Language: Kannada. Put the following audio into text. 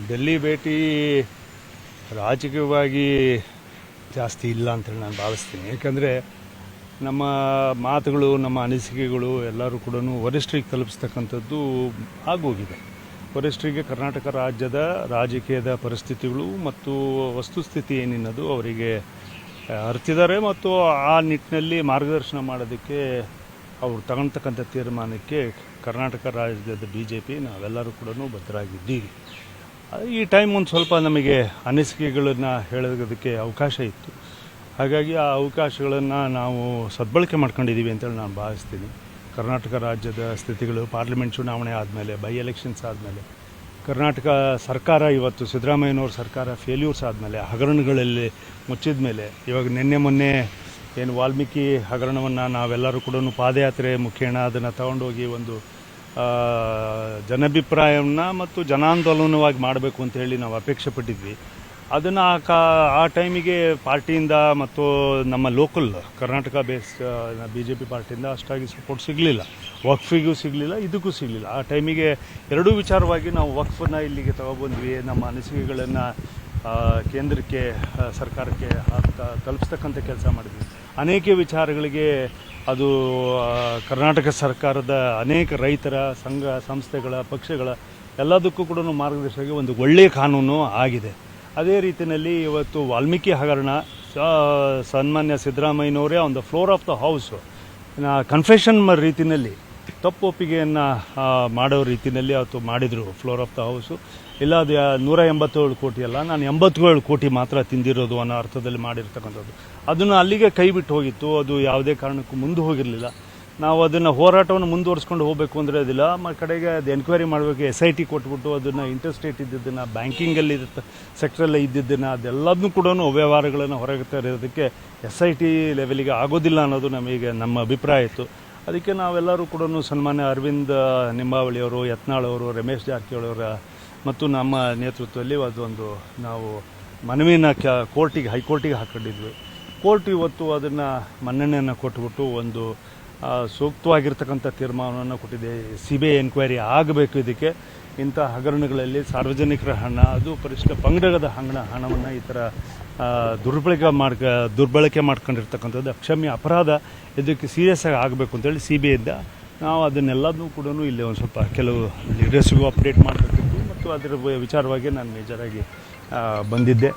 ಡೆಲ್ಲಿ ಭೇಟಿ ರಾಜಕೀಯವಾಗಿ ಜಾಸ್ತಿ ಇಲ್ಲ ಅಂತೇಳಿ ನಾನು ಭಾವಿಸ್ತೀನಿ. ಯಾಕಂದರೆ ನಮ್ಮ ಮಾತುಗಳು, ನಮ್ಮ ಅನಿಸಿಕೆಗಳು ಎಲ್ಲರೂ ಕೂಡ ವರಿಷ್ಠರಿಗೆ ತಲುಪಿಸ್ತಕ್ಕಂಥದ್ದು ಆಗೋಗಿದೆ. ವರಿಷ್ಠರಿಗೆ ಕರ್ನಾಟಕ ರಾಜ್ಯದ ರಾಜಕೀಯದ ಪರಿಸ್ಥಿತಿಗಳು ಮತ್ತು ವಸ್ತುಸ್ಥಿತಿ ಏನಿನ್ನೋದು ಅವರಿಗೆ ಅರ್ತಿದ್ದಾರೆ ಮತ್ತು ಆ ನಿಟ್ಟಿನಲ್ಲಿ ಮಾರ್ಗದರ್ಶನ ಮಾಡೋದಕ್ಕೆ ಅವರು ತಗೊಳ್ತಕ್ಕಂಥ ತೀರ್ಮಾನಕ್ಕೆ ಕರ್ನಾಟಕ ರಾಜ್ಯದ BJP ನಾವೆಲ್ಲರೂ ಕೂಡ ಬದ್ಧರಾಗಿದ್ದೀವಿ. ಈ ಟೈಮ್ ಒಂದು ಸ್ವಲ್ಪ ನಮಗೆ ಅನಿಸಿಕೆಗಳನ್ನು ಹೇಳೋದಕ್ಕೆ ಅವಕಾಶ ಇತ್ತು. ಹಾಗಾಗಿ ಆ ಅವಕಾಶಗಳನ್ನು ನಾವು ಸದ್ಬಳಕೆ ಮಾಡ್ಕೊಂಡಿದ್ದೀವಿ ಅಂತೇಳಿ ನಾನು ಭಾವಿಸ್ತೀನಿ. ಕರ್ನಾಟಕ ರಾಜ್ಯದ ಸ್ಥಿತಿಗಳು, ಪಾರ್ಲಿಮೆಂಟ್ ಚುನಾವಣೆ ಆದಮೇಲೆ, ಬೈ ಎಲೆಕ್ಷನ್ಸ್ ಆದಮೇಲೆ, ಕರ್ನಾಟಕ ಸರ್ಕಾರ ಇವತ್ತು ಸಿದ್ದರಾಮಯ್ಯನವ್ರ ಸರ್ಕಾರ ಫೇಲ್ಯೂರ್ಸ್ ಆದಮೇಲೆ, ಹಗರಣಗಳಲ್ಲಿ ಮುಚ್ಚಿದ ಮೇಲೆ, ಇವಾಗ ನಿನ್ನೆ ಮೊನ್ನೆ ಏನು ವಾಲ್ಮೀಕಿ ಹಗರಣವನ್ನು ನಾವೆಲ್ಲರೂ ಕೂಡ ಪಾದಯಾತ್ರೆ ಮುಖೇನ ಅದನ್ನು ತಗೊಂಡೋಗಿ ಒಂದು ಜನಾಭಿಪ್ರಾಯವನ್ನು ಮತ್ತು ಜನಾಂದೋಲನವಾಗಿ ಮಾಡಬೇಕು ಅಂತ ಹೇಳಿ ನಾವು ಅಪೇಕ್ಷೆ ಪಟ್ಟಿದ್ವಿ. ಅದನ್ನು ಆ ಟೈಮಿಗೆ ಪಾರ್ಟಿಯಿಂದ ಮತ್ತು ನಮ್ಮ ಲೋಕಲ್ ಕರ್ನಾಟಕ ಬೇಸ್ BJP ಪಾರ್ಟಿಯಿಂದ ಅಷ್ಟಾಗಿ ಸಪೋರ್ಟ್ ಸಿಗಲಿಲ್ಲ. ವಕ್ಫಿಗೂ ಸಿಗಲಿಲ್ಲ, ಇದಕ್ಕೂ ಸಿಗಲಿಲ್ಲ. ಆ ಟೈಮಿಗೆ ಎರಡೂ ವಿಚಾರವಾಗಿ ನಾವು ವಕ್ಫನ್ನ ಇಲ್ಲಿಗೆ ತಗೊಬಂದ್ವಿ. ನಮ್ಮ ಅನಿಸಿಕೆಗಳನ್ನು ಕೇಂದ್ರಕ್ಕೆ, ಸರ್ಕಾರಕ್ಕೆ ತಲುಪಿಸ್ತಕ್ಕಂಥ ಕೆಲಸ ಮಾಡಿದ್ವಿ. ಅನೇಕ ವಿಚಾರಗಳಿಗೆ ಅದು ಕರ್ನಾಟಕ ಸರ್ಕಾರದ ಅನೇಕ ರೈತರ ಸಂಘ ಸಂಸ್ಥೆಗಳ, ಪಕ್ಷಗಳ ಎಲ್ಲದಕ್ಕೂ ಕೂಡ ಮಾರ್ಗದರ್ಶನವಾಗಿ ಒಂದು ಒಳ್ಳೆಯ ಕಾನೂನು ಆಗಿದೆ. ಅದೇ ರೀತಿಯಲ್ಲಿ ಇವತ್ತು ವಾಲ್ಮೀಕಿ ಹಗರಣ ಸನ್ಮಾನ್ಯ ಸಿದ್ದರಾಮಯ್ಯನವರೇ on the floor of the house confession ರೀತಿಯಲ್ಲಿ ತಪ್ಪು ಒಪ್ಪಿಗೆಯನ್ನು ಮಾಡೋ ರೀತಿಯಲ್ಲಿ ಅವತ್ತು ಮಾಡಿದರು. ಫ್ಲೋರ್ ಆಫ್ ದ ಹೌಸು ಇಲ್ಲ, ಅದು 187 ಕೋಟಿ ಅಲ್ಲ, ನಾನು 87 ಕೋಟಿ ಮಾತ್ರ ತಿಂದಿರೋದು ಅನ್ನೋ ಅರ್ಥದಲ್ಲಿ ಮಾಡಿರ್ತಕ್ಕಂಥದ್ದು. ಅದನ್ನು ಅಲ್ಲಿಗೆ ಕೈ ಬಿಟ್ಟು ಹೋಗಿತ್ತು. ಅದು ಯಾವುದೇ ಕಾರಣಕ್ಕೂ ಮುಂದೆ ಹೋಗಿರಲಿಲ್ಲ. ನಾವು ಅದನ್ನು ಹೋರಾಟವನ್ನು ಮುಂದುವರಿಸ್ಕೊಂಡು ಹೋಗಬೇಕು ಅಂದರೆ ಅದಿಲ್ಲ. ಕಡೆಗೆ ಅದು ಎನ್ಕ್ವೈರಿ ಮಾಡಬೇಕು. SIT ಕೊಟ್ಬಿಟ್ಟು ಅದನ್ನು ಇಂಟರ್ಸ್ಟೇಟ್ ಇದ್ದಿದ್ದನ್ನು, ಬ್ಯಾಂಕಿಂಗಲ್ಲಿ ಸೆಕ್ಟ್ರಲ್ಲೇ ಇದ್ದಿದ್ದನ್ನು, ಅದೆಲ್ಲದನ್ನೂ ಕೂಡ ಅವ್ಯವಹಾರಗಳನ್ನು ಹೊರಗೆ ತರೋದಕ್ಕೆ SIT ಲೆವೆಲಿಗೆ ಆಗೋದಿಲ್ಲ ಅನ್ನೋದು ನಮ್ಮ ಅಭಿಪ್ರಾಯ ಇತ್ತು. ಅದಕ್ಕೆ ನಾವೆಲ್ಲರೂ ಕೂಡ ಸನ್ಮಾನ್ಯ ಅರವಿಂದ್ ನಿಂಬಾವಳಿಯವರು, ಯತ್ನಾಳ್ ಅವರು, ರಮೇಶ್ ಜಾರಕಿಹೊಳಿ ಅವರ ಮತ್ತು ನಮ್ಮ ನೇತೃತ್ವದಲ್ಲಿ ಅದೊಂದು ನಾವು ಮನವಿಯನ್ನು ಹೈಕೋರ್ಟಿಗೆ ಹಾಕೊಂಡಿದ್ವಿ. ಕೋರ್ಟ್ ಇವತ್ತು ಅದನ್ನು ಮನ್ನಣೆಯನ್ನು ಕೊಟ್ಟುಬಿಟ್ಟು ಒಂದು ಸೂಕ್ತವಾಗಿರ್ತಕ್ಕಂಥ ತೀರ್ಮಾನವನ್ನು ಕೊಟ್ಟಿದೆ. CBI ಎನ್ಕ್ವೈರಿ ಆಗಬೇಕು. ಇದಕ್ಕೆ ಇಂಥ ಹಗರಣಗಳಲ್ಲಿ ಸಾರ್ವಜನಿಕರ ಹಣ, ಅದು ಪರಿಷ್ಠ ಪಂಗಡದ ಹಣವನ್ನು ಈ ಥರ ದುರ್ಬಳಕೆ ಮಾಡ್ಕೊಂಡಿರ್ತಕ್ಕಂಥದ್ದು ಅಕ್ಷಮ್ಯ ಅಪರಾಧ. ಇದಕ್ಕೆ ಸೀರಿಯಸ್ ಆಗಿ ಆಗಬೇಕು ಅಂತೇಳಿ CBIಯಿಂದ ನಾವು ಅದನ್ನೆಲ್ಲದನ್ನೂ ಕೂಡ ಇಲ್ಲಿ ಒಂದು ಸ್ವಲ್ಪ ಕೆಲವು ಲೀಡರ್ಸ್ಗೂ ಅಪ್ಡೇಟ್ ಮಾಡಬೇಕಿತ್ತು ಮತ್ತು ಅದರ ವಿಚಾರವಾಗಿ ನಾನು ಮೇಜರಾಗಿ ಬಂದಿದ್ದೆ.